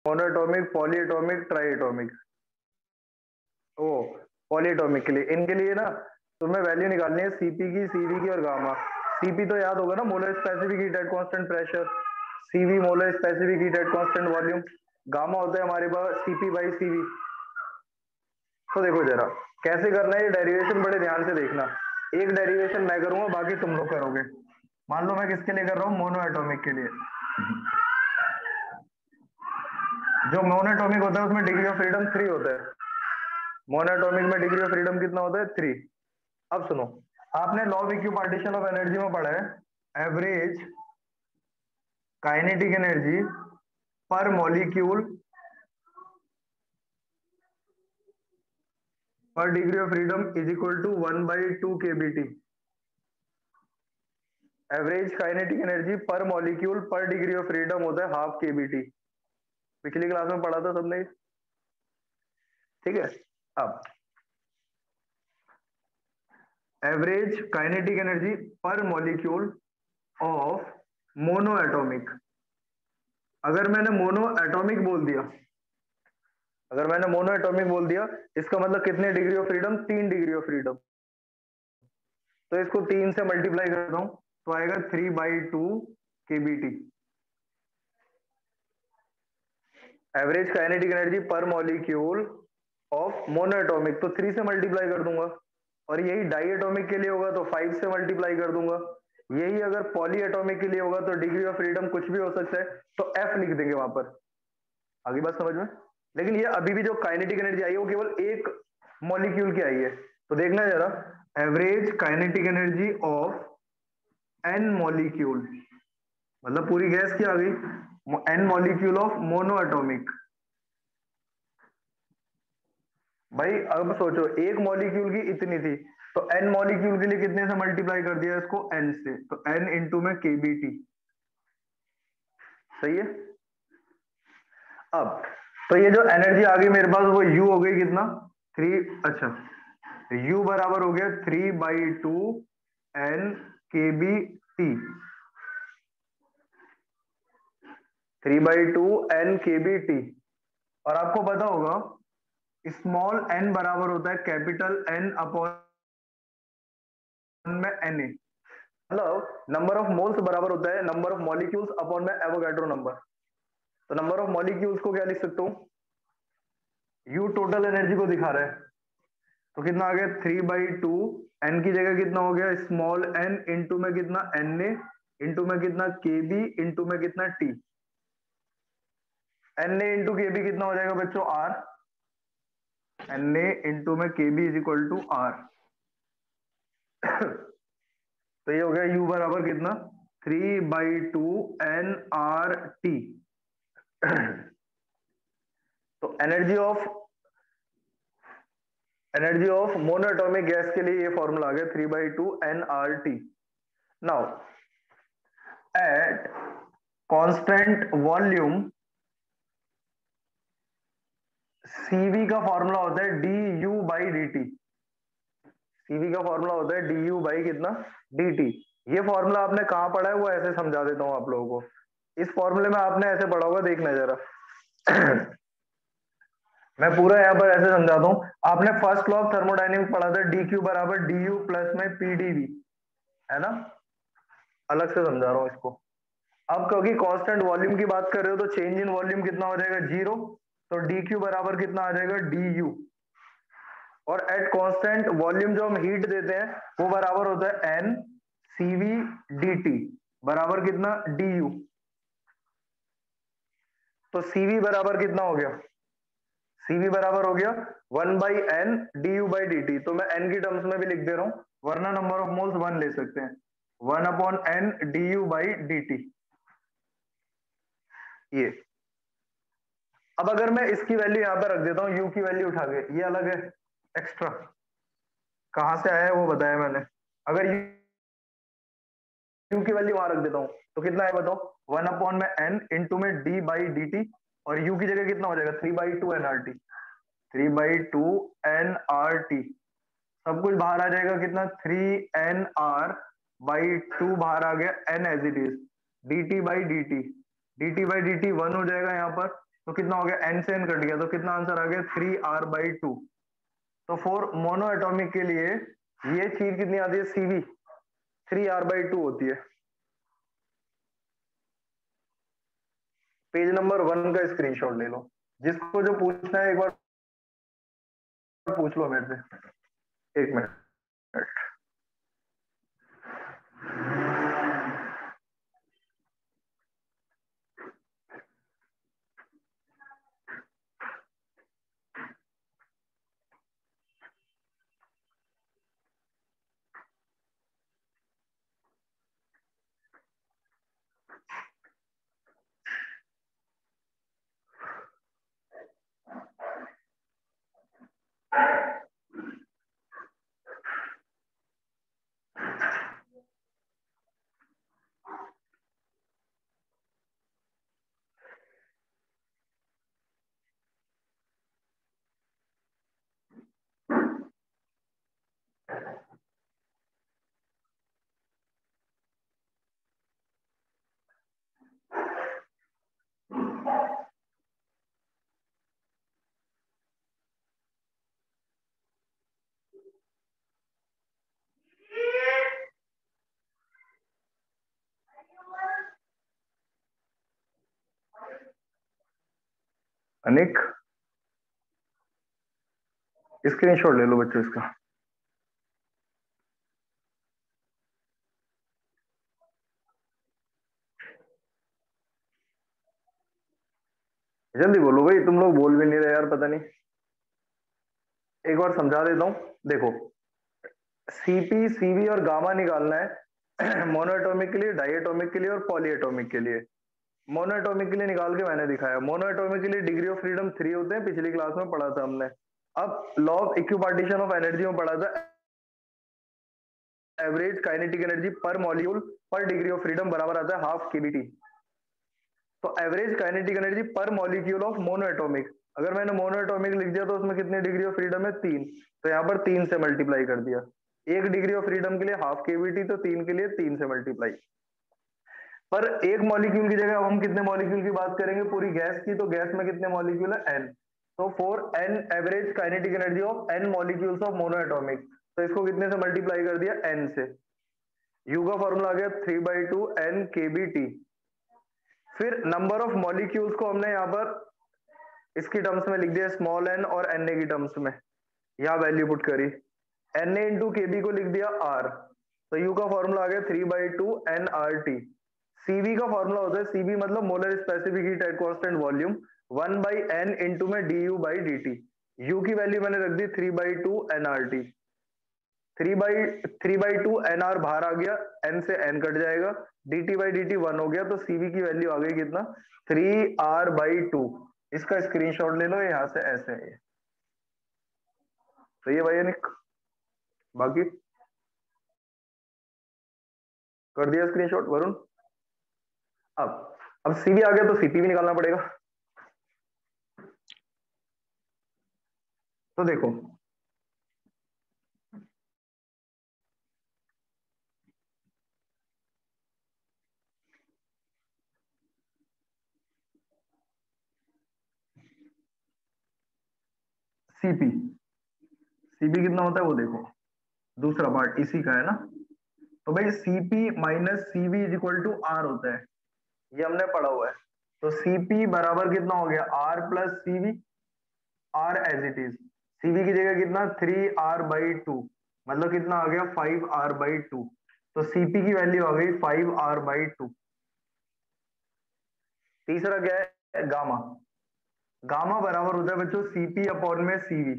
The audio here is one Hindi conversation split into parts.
Monoatomic, polyatomic, triatomic. ओ, पॉलीएटॉमिक के लिए, इनके लिए ना तुम्हें वैल्यू निकालनी है सीपी की, सीवी की और गामा। सीपी तो याद होगा ना, molar specific heat at constant pressure. CV molar specific heat at constant volume. Gamma होता है हमारे पास सीपी बाई सीवी। तो देखो जरा कैसे करना है ये डेरिवेशन, बड़े ध्यान से देखना। एक डेरिवेशन मैं करूंगा, बाकी तुम लोग करोगे। मान लो मैं किसके लिए कर रहा हूँ, मोनोएटॉमिक के लिए। जो मोनोएटॉमिक होता है उसमें डिग्री ऑफ फ्रीडम 3 होता है। मोनोएटॉमिक में डिग्री ऑफ फ्रीडम कितना होता है, 3। अब सुनो, आपने law of equipartition of energy में पढ़ा है एवरेज काइनेटिक एनर्जी पर मॉलिक्यूल पर degree of freedom is equal to 1/2 kBT। Average kinetic energy पर मॉलिक्यूल पर डिग्री ऑफ फ्रीडम होता है हाफ kBT। पिछली क्लास में पढ़ा था सबने, ठीक है। अब एवरेज काइनेटिक एनर्जी पर मॉलिक्यूल ऑफ मोनो एटॉमिक। अगर मैंने मोनो एटॉमिक बोल दिया, अगर मैंने मोनो एटॉमिक बोल दिया, इसका मतलब कितने degree of freedom, 3 degree of freedom. तो इसको 3 से मल्टीप्लाई करता हूं तो आएगा 3/2 kBT। एवरेज काइनेटिक एनर्जी पर मॉलिक्यूल ऑफ मोनो एटॉमिक, तो 3 से मल्टीप्लाई कर दूंगा। और यही डाई एटॉमिक के लिए होगा तो 5 से मल्टीप्लाई कर दूंगा। यही अगर पॉली एटॉमिक के लिए होगा तो डिग्री ऑफ फ्रीडम कुछ भी हो सकता है, तो एफ लिख देंगे वहां पर। आगे बात समझ में। लेकिन ये अभी भी जो काइनेटिक एनर्जी आई है वो केवल एक मॉलिक्यूल की आई है। तो देखना जरा, average kinetic energy of N molecule, मतलब पूरी गैस की आ गई, N molecule of mono atomic. भाई अब सोचो, एक मॉलिक्यूल की इतनी थी, तो एन मॉलिक्यूल के लिए कितने से मल्टीप्लाई कर दिया इसको, एन से, तो एन इंटू में केबीटी। सही है। अब तो ये जो एनर्जी आ गई मेरे पास वो यू हो गई कितना, 3। अच्छा, यू बराबर हो गया 3/2 एन के बी टी। 3/2 एन के बी टी। और आपको पता होगा स्मॉल एन बराबर होता है कैपिटल एन अपॉन में एन ए। मतलब नंबर ऑफ मोल्स बराबर होता है नंबर ऑफ मॉलिक्यूल्स अपॉन में एवोगाड्रो नंबर। तो नंबर ऑफ मॉलिक्यूल्स को क्या लिख सकता हूं, यू टोटल एनर्जी को दिखा रहा है। तो कितना आ गया 3/2, एन की जगह कितना हो गया स्मॉल एन, इंटू में कितना एन ए, इंटू में कितना के बी, इंटू में कितना टी। एन ए इंटू के बी कितना हो जाएगा बच्चों, आर। एन ए इंटू में K B is equal to R. तो ये हो गया यू बराबर कितना 3/2 एन आर टी। तो एनर्जी ऑफ मोनोएटॉमिक गैस के लिए ये फॉर्मूला आ गया 3/2 N R T. Now at constant volume CV का फॉर्मूला होता है D U by D T. CV का फॉर्मूला होता है डी यू बाई कितना, डी टी। ये फॉर्मूला आपने कहां पढ़ा है वो ऐसे समझा देता हूं आप लोगों को। इस फॉर्मूले में आपने ऐसे पढ़ा होगा, देखना जरा। मैं पूरा यहाँ पर ऐसे समझाता हूँ। आपने फर्स्ट लॉ ऑफ थर्मोडायनेमिक्स पढ़ा था, डी क्यू बराबर डी यू प्लस में पी डी वी, है ना। अलग से समझा रहा हूँ इसको। अब क्योंकि कांस्टेंट वॉल्यूम की बात कर रहे हो तो चेंज इन वॉल्यूम कितना हो जाएगा, 0। तो डी क्यू बराबर कितना आ जाएगा, डी यू। और एट कांस्टेंट वॉल्यूम जो हम हीट देते हैं वो बराबर होता है एन सीवी डी टी, बराबर कितना डी यू। तो सीवी बराबर कितना हो गया, सीवी बराबर हो गया 1/n D U by D T. तो मैं n की टर्म्स में भी लिख दे रहा हूं, वरना नंबर ऑफ मोल्स 1 ले सकते हैं। 1/n D U by D T. ये अब अगर मैं इसकी वैल्यू यहां पर रख देता हूं, u की वैल्यू उठा के, ये अलग है एक्स्ट्रा, कहां से आया है वो बताया मैंने। अगर u की वैल्यू वहां रख देता हूं तो कितना है बताओ, 1/n में n इंटू में d बाई डी टी। और u की जगह कितना हो जाएगा 3/2 N R T. 3/2 N R T, सब कुछ बाहर आ जाएगा कितना 3nr/2 बाहर आ गया n as it is, dt by D T, dt by D T 1 हो जाएगा यहाँ पर। तो कितना हो गया, n से n कट गया, तो कितना आंसर आ गया 3r/2। तो फॉर मोनो एटॉमिक के लिए ये चीज कितनी आती है, Cv 3r/2 होती है। पेज नंबर 1 का स्क्रीनशॉट ले लो, जिसको जो पूछना है एक बार पूछ लो मेरे से। एक मिनट। अनिक, स्क्रीनशॉट ले लो बच्चों इसका। जल्दी बोलो भाई, तुम लोग बोल भी नहीं रहे यार, पता नहीं। एक बार समझा देता हूं, देखो सीपी सीवी और गामा निकालना है मोनोएटॉमिक के लिए, डाइएटॉमिक के लिए और पॉलीएटॉमिक के लिए। मोनोएटॉमिक के लिए निकाल के मैंने दिखाया। मोनोएटॉमिक के लिए डिग्री ऑफ फ्रीडम 3 होते हैं, पिछली क्लास में पढ़ा था हमने। अब law of equipartition of energy में पढ़ा था, एवरेज काइनेटिक एनर्जी पर मॉलिक्यूल पर डिग्री ऑफ फ्रीडम बराबर आता है हाफ केबीटी। तो एवरेज काइनेटिक एनर्जी पर मॉलिक्यूल ऑफ मोनोएटॉमिक, अगर मैंने मोनोएटॉमिक लिख दिया तो उसमें कितने डिग्री ऑफ फ्रीडम है, 3। तो यहाँ पर 3 से मल्टीप्लाई कर दिया। एक डिग्री ऑफ फ्रीडम के लिए हाफ केवीटी, तो 3 के लिए 3 से मल्टीप्लाई। पर एक मॉलिक्यूल की जगह अब हम कितने मॉलिक्यूल की बात करेंगे, पूरी गैस की, तो गैस में कितने मॉलिक्यूल है, n। तो for n average kinetic energy of n molecules of monoatomic, तो इसको कितने से मल्टीप्लाई कर दिया, n से। U का फॉर्मूला आ गया 3/2 n kBT। फिर नंबर ऑफ मॉलिक्यूल्स को हमने यहाँ पर इसकी टर्म्स में लिख दिया, स्मॉल n और Na की टर्म्स में, यहाँ वैल्यू पुट करी। Na इंटू केबी को लिख दिया r, तो U का फॉर्मूला आ गया 3/2 nRT। Cv का फॉर्मूला होता है, Cv मतलब molar specific heat at constant volume, 1/n into में du/dt। U की वैल्यू मैंने रख दी 3/2 nRT। 3/2 nr बाहर आ गया, n से n कट जाएगा, dt/dt 1 हो गया, तो Cv की वैल्यू आ गई कितना, 3r/2। इसका स्क्रीनशॉट ले लो, यहां से ऐसे है ये। सही है भाई निक, बाकी कर दिया स्क्रीनशॉट वरुण। अब सीवी आ गया तो सीपी भी निकालना पड़ेगा। तो देखो सीपी, सीपी कितना होता है वो देखो, दूसरा पार्ट इसी का है ना। तो भाई CP minus CV is equal to R होता है, ये हमने पढ़ा हुआ है। तो सीपी बराबर कितना हो गया, R plus CV, R as it is. CV की जगह कितना, 3r/2, मतलब कितना आ गया, 5r/2। तो सीपी की वैल्यू आ गई 5r/2। तीसरा क्या है, गामा। गामा बराबर होता है बच्चों सीपी अपॉन में सीवी।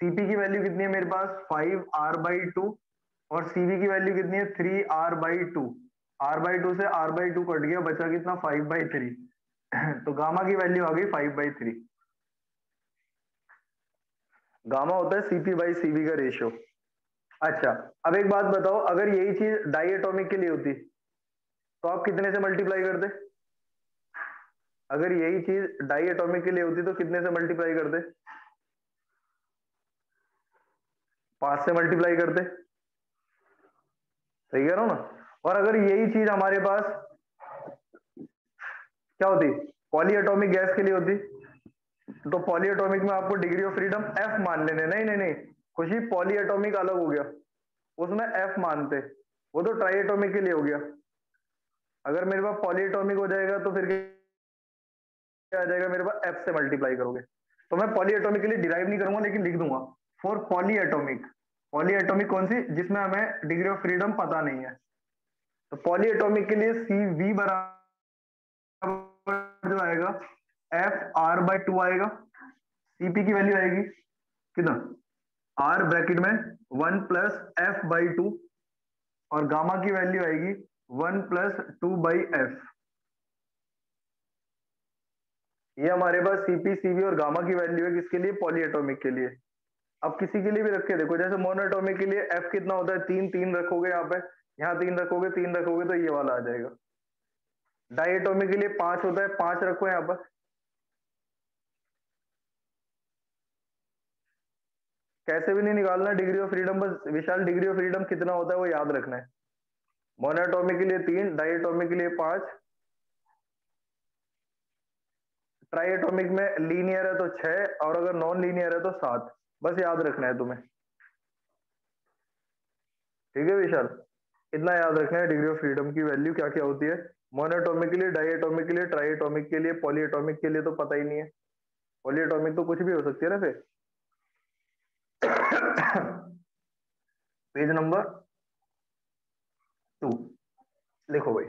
सीपी की वैल्यू कितनी है मेरे पास, 5r/2, और सीवी की वैल्यू कितनी है, 3r/2। r/2 से r/2 कट गया, बचा कितना, 5/3। तो गामा की वैल्यू आ गई 5/3। गामा होता है सीपी बाई सीवी का रेशियो। अच्छा, अब एक बात बताओ, अगर यही चीज डाई एटॉमिक के लिए होती तो आप कितने से मल्टीप्लाई करते, अगर यही चीज डाई एटॉमिक के लिए होती तो कितने से मल्टीप्लाई करते, 5 से मल्टीप्लाई करते। सही कह रहा हूं ना। और अगर यही चीज हमारे पास क्या होती, पॉली एटॉमिक गैस के लिए होती, तो पॉली एटॉमिक में आपको डिग्री ऑफ फ्रीडम एफ मान लेने, नहीं नहीं नहीं खुशी, पॉली एटॉमिक अलग हो गया, उसमें एफ मानते, वो तो ट्राई एटॉमिक के लिए हो गया। अगर मेरे पास पॉली एटॉमिक हो जाएगा तो फिर क्या आ जाएगा मेरे पास, एफ से मल्टीप्लाई करोगे। तो मैं पॉली एटॉमिक के लिए डिराइव नहीं करूंगा लेकिन लिख दूंगा for poly atomic. Poly atomic कौन सी, जिसमें हमें डिग्री ऑफ फ्रीडम पता नहीं है। तो पॉली एटॉमिक के लिए सी वी बराबर जो आएगा एफ आर बाई टू आएगा, सीपी की वैल्यू आएगी कितना, आर ब्रैकेट में 1 + f/2 और गामा की वैल्यू आएगी 1 + 2/f। ये हमारे पास सीपी सीवी और गामा की वैल्यू है किसके लिए, पॉली एटॉमिक के लिए। अब किसी के लिए भी रख के देखो, जैसे मोनो एटॉमिक के लिए एफ कितना होता है, 3 3 रखोगे यहाँ पे, यहाँ 3 रखोगे, 3 रखोगे तो ये वाला आ जाएगा। डाई एटॉमिक के लिए 5 होता है, 5 रखो यहाँ पर। कैसे भी नहीं निकालना डिग्री ऑफ फ्रीडम, बस विशाल डिग्री ऑफ फ्रीडम कितना होता है वो याद रखना है। मोनोएटॉमिक के लिए 3, डाइएटॉमिक के लिए 5, ट्राइएटॉमिक में लीनियर है तो 6 और अगर नॉन लीनियर है तो 7। बस याद रखना है तुम्हें, ठीक है विशाल, इतना याद रखना है डिग्री ऑफ फ्रीडम की वैल्यू क्या क्या होती है। मोनोएटॉमिक के लिए, डाइएटॉमिक के लिए, ट्राइएटॉमिक के लिए, पॉलीएटॉमिक के लिए तो पता ही नहीं है, पॉलीएटॉमिक तो कुछ भी हो सकती है ना फिर। पेज नंबर 2 लिखो भाई।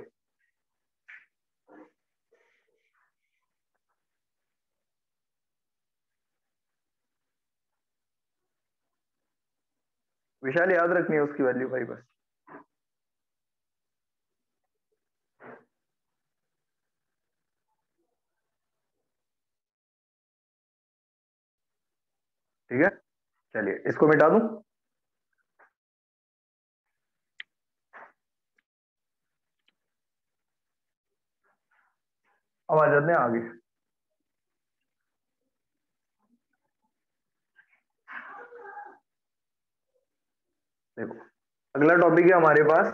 विशाल याद रखनी है उसकी वैल्यू भाई बस। ठीक है, चलिए इसको मिटा दूं। अब आ जाते हैं आगे। देखो अगला टॉपिक है हमारे पास,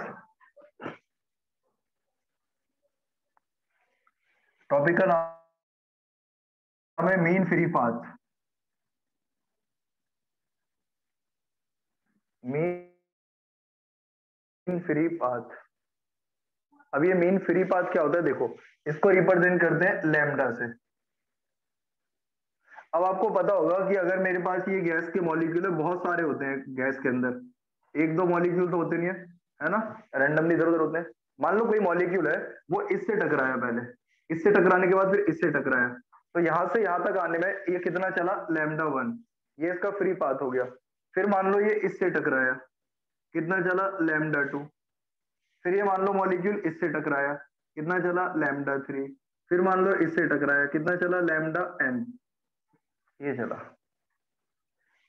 टॉपिक का नाम है mean free path. Mean free path. अब ये मीन फ्री पाथ क्या होता है, देखो इसको रिप्रेजेंट करते हैं लैम्डा से। अब आपको पता होगा कि अगर मेरे पास ये गैस के मॉलिक्यूल है, बहुत सारे होते हैं गैस के अंदर, एक दो मॉलिक्यूल तो होते नहीं है ना, रैंडमली इधर उधर होते हैं। मान लो कोई मॉलिक्यूल है, वो इससे टकराया, पहले इससे टकराने के बाद फिर इससे टकराया, तो यहां से यहां तक आने में ये कितना चला, λ1, ये इसका फ्री पाथ हो गया। फिर मान लो ये इससे टकराया, कितना चला, λ2। फिर ये मान लो मॉलिक्यूल इससे टकराया, कितना चला, λ3। फिर मान लो इससे टकराया, कितना चला, λn, ये चला।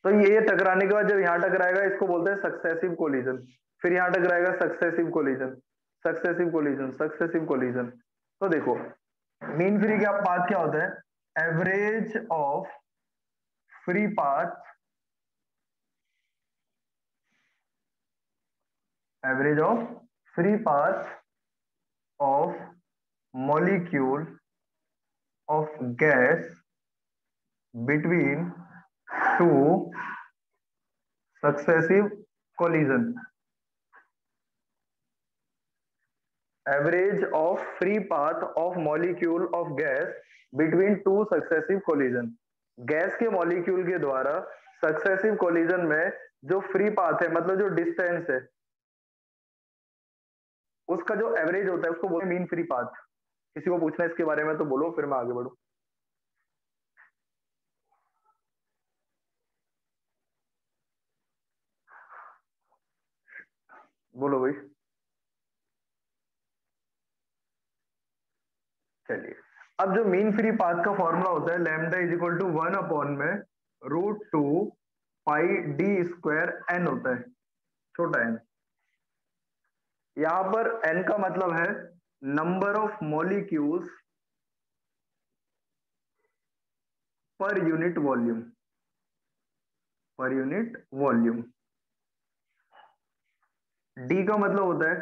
तो ये टकराने के बाद जब यहाँ टकराएगा इसको बोलते हैं सक्सेसिव कोलिजन। फिर यहाँ टकराएगा, successive collision, successive collision, successive collision. तो देखो मीन फ्री का पाथ क्या होता है, average of free path, average of free path of molecule of gas between two successive collision. Average of free path of molecule of gas between two successive collision. Gas के मॉलिक्यूल के द्वारा सक्सेसिव कोलिजन में जो फ्री पाथ है, मतलब जो डिस्टेंस है, उसका जो एवरेज होता है उसको बोलते हैं मीन फ्री पाथ। किसी को पूछना है इसके बारे में तो बोलो, फिर मैं आगे बढ़ू। बोलो भाई। चलिए, अब जो मीन फ्री पाथ का फॉर्मूला होता है, लैम्डा इज इक्वल टू 1 में √2πd² होता है, छोटा n। यहां पर n का मतलब है number of molecules per unit volume, per unit volume. d का मतलब होता है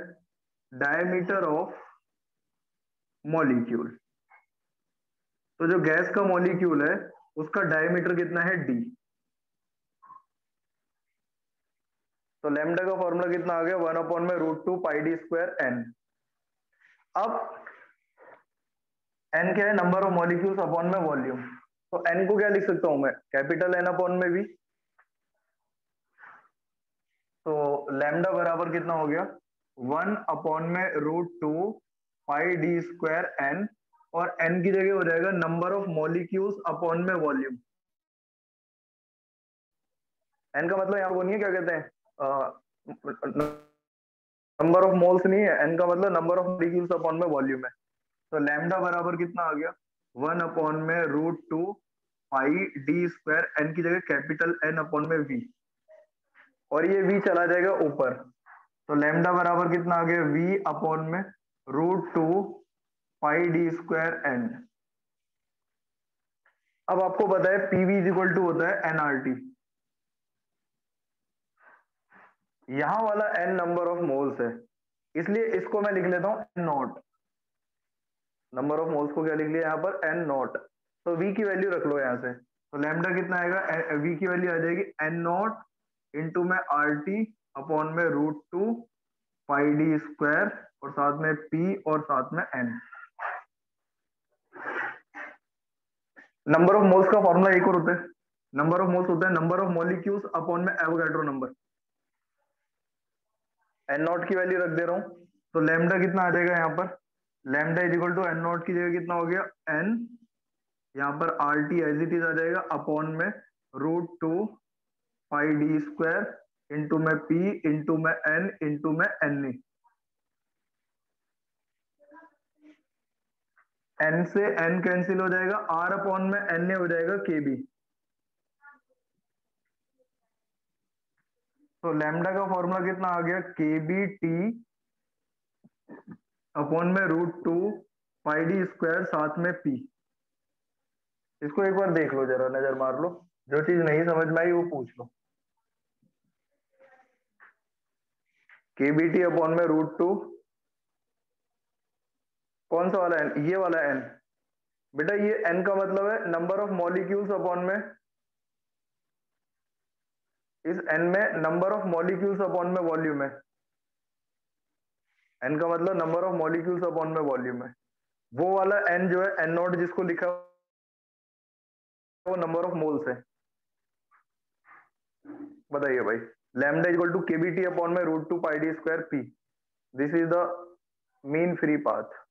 डायमीटर ऑफ मॉलिक्यूल। तो जो गैस का मॉलिक्यूल है उसका डायमीटर कितना है d। तो लैम्डा का फॉर्मूला कितना आ गया 1/√2 पाई डी स्क्वायर एन। अब n क्या है, नंबर ऑफ मॉलिक्यूल्स अपॉन में वॉल्यूम। तो n को क्या लिख सकता हूं मैं, कैपिटल N अपॉन में v। तो लैम्डा बराबर कितना हो गया 1/√2 पाई डी स्क्वायर एन, और n की जगह हो जाएगा नंबर ऑफ मॉलिक्यूल्स अपॉन में वॉल्यूम। n का मतलब यहाँ वो नहीं है, क्या कहते हैं, नंबर ऑफ मोल्स नहीं है, n का मतलब नंबर ऑफ मॉलिक्यूल्स अपॉन में वॉल्यूम है। तो लैम्डा बराबर कितना आ गया 1/√2 पाई डी स्क्वायर, एन की जगह कैपिटल N अपॉन में v, और ये v चला जाएगा ऊपर। तो लैम्डा बराबर कितना आ गया v अपॉन में √2 पाई डी स्क्वायर एन। अब आपको पता है पीवी इज इक्वल टू होता है एनआरटी। यहां वाला n नंबर ऑफ मोल्स है, इसलिए इसको मैं लिख लेता हूं N nought. Number of moles को क्या लिख लिया यहाँ पर, एन नॉट। तो v की वैल्यू रख लो यहाँ से। तो लैम्डा कितना आएगा, v की वैल्यू आ जाएगी एन नॉट इंटू में आर टी अपॉन में √2 पाई डी स्क्वायर, और साथ में p और साथ में n। नंबर ऑफ मोल्स का फॉर्मूला एक और होता है, नंबर ऑफ मोल्स होता है नंबर ऑफ मॉलिक्यूल्स अपॉन में एवोगाड्रो नंबर। एन नॉट की वैल्यू रख दे रहा हूं, तो लैम्डा कितना आ जाएगा यहाँ पर, lambda is equal to n naught की जगह कितना हो गया n, यहाँ पर R T as it is आ जाएगा अपॉन में √2 पाई डी स्क्वायर इंटू में p इंटू में n इंटू में n। n से n कैंसिल हो जाएगा, r अपॉन में n हो जाएगा kb। तो लैम्डा का फॉर्मूला कितना आ गया kb t अपॉन में √2 पाई डी स्क्वायर साथ में p। इसको एक बार देख लो, जरा नजर मार लो, जो चीज नहीं समझ में आई वो पूछ लो। kbt अपॉन में √2, कौन सा वाला n, ये वाला n। बेटा ये n का मतलब है नंबर ऑफ मॉलिक्यूल्स अपॉन में, इस n में नंबर ऑफ मॉलिक्यूल्स अपॉन में वॉल्यूम है। n का मतलब नंबर ऑफ मॉलिक्यूल्स अपॉन में वॉल्यूम है। वो वाला n जो है n नॉट जिसको लिखा है वो नंबर ऑफ मोल्स है। बताइए भाई, lambda equal to KBT upon में √2 pi d square P. This is the mean free path.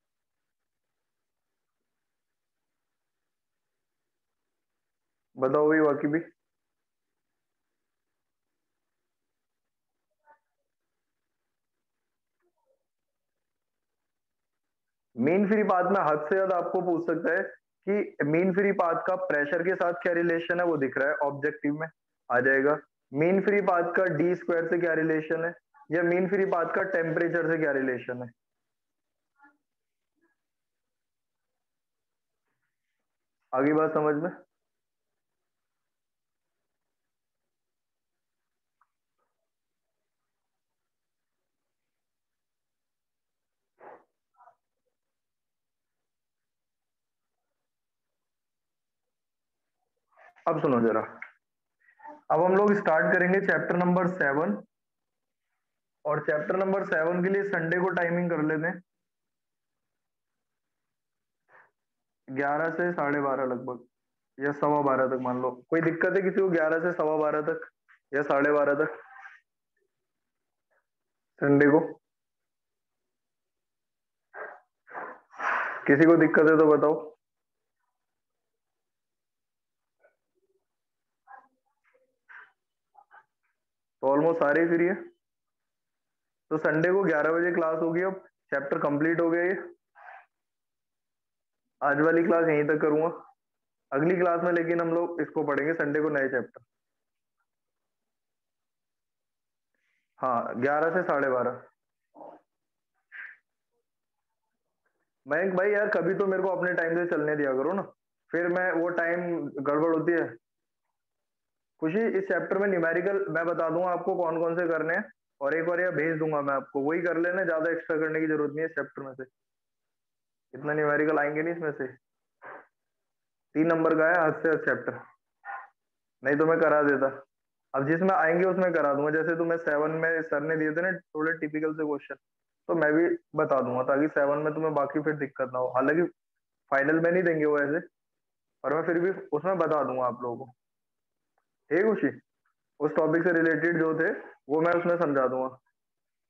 बताओ भाई बाकी भी। मीन फ्री पाथ में हद से ज्यादा आपको पूछ सकता है कि मीन फ्री पाथ का प्रेशर के साथ क्या रिलेशन है, वो दिख रहा है ऑब्जेक्टिव में, आ जाएगा। मीन फ्री पाथ का डी स्क्वायर से क्या रिलेशन है, या मीन फ्री पाथ का टेम्परेचर से क्या रिलेशन है। आगे बात समझ में। अब सुनो जरा, अब हम लोग स्टार्ट करेंगे चैप्टर नंबर 7, और चैप्टर नंबर 7 के लिए संडे को टाइमिंग कर लेते हैं 11 से 12:30 लगभग, या 12:15 तक मान लो। कोई दिक्कत है किसी को 11 से 12:15 तक या 12:30 तक संडे को? किसी को दिक्कत है तो बताओ। तो ऑलमोस्ट सारे फ्री है, तो संडे को 11 बजे क्लास होगी। अब चैप्टर कंप्लीट हो गया ये, आज वाली क्लास यहीं तक करूंगा। अगली क्लास में लेकिन हम लोग इसको पढ़ेंगे संडे को, नए चैप्टर। हाँ, 11 से 12:30। मयंक भाई यार, कभी तो मेरे को अपने टाइम से चलने दिया करो ना, फिर मैं वो टाइम गड़बड़ होती है। खुशी, इस चैप्टर में न्यूमेरिकल मैं बता दूंगा आपको कौन कौन से करने हैं, और एक बार यह भेज दूंगा मैं आपको, वही कर लेना, ज्यादा एक्स्ट्रा करने की जरूरत नहीं है इस चैप्टर में से। इतना न्यूमेरिकल आएंगे नहीं इसमें से। 3 नंबर का है हद से हद चैप्टर, नहीं तो मैं करा देता। अब जिसमें आएंगे उसमें करा दूंगा, जैसे तुम्हें 7 में सर ने दिए थे ना थोड़े टिपिकल से क्वेश्चन, तो मैं भी बता दूंगा ताकि 7 में तुम्हें बाकी फिर दिक्कत ना हो। हालांकि फाइनल में नहीं देंगे वो ऐसे, पर मैं फिर भी उसमें बता दूंगा आप लोगों को। ठीक उसी उस टॉपिक से रिलेटेड जो थे वो मैं उसमें समझा दूंगा।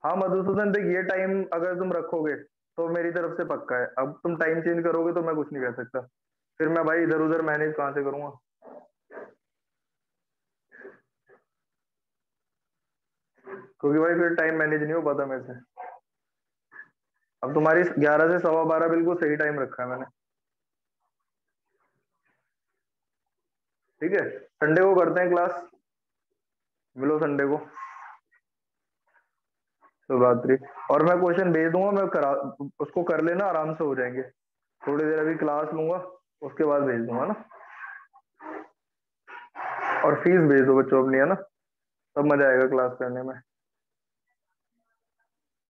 हाँ मधुसूदन देख, ये टाइम अगर तुम रखोगे तो मेरी तरफ से पक्का है, अब तुम टाइम चेंज करोगे तो मैं कुछ नहीं कर सकता, फिर मैं भाई इधर उधर मैनेज कहाँ से करूंगा। क्योंकि भाई फिर टाइम मैनेज नहीं हो पाता मेरे से। अब तुम्हारी 11 से 12:15 बिल्कुल सही टाइम रखा है मैंने। ठीक है, संडे को करते हैं क्लास, मिलो संडे को। शिवरात्रि। और मैं क्वेश्चन भेज दूंगा, मैं करा उसको कर लेना, आराम से हो जाएंगे। थोड़ी देर अभी क्लास लूंगा, उसके बाद भेज दूंगा ना। और फीस भेज दो बच्चों अपनी, है ना, तब मजा आएगा क्लास करने में।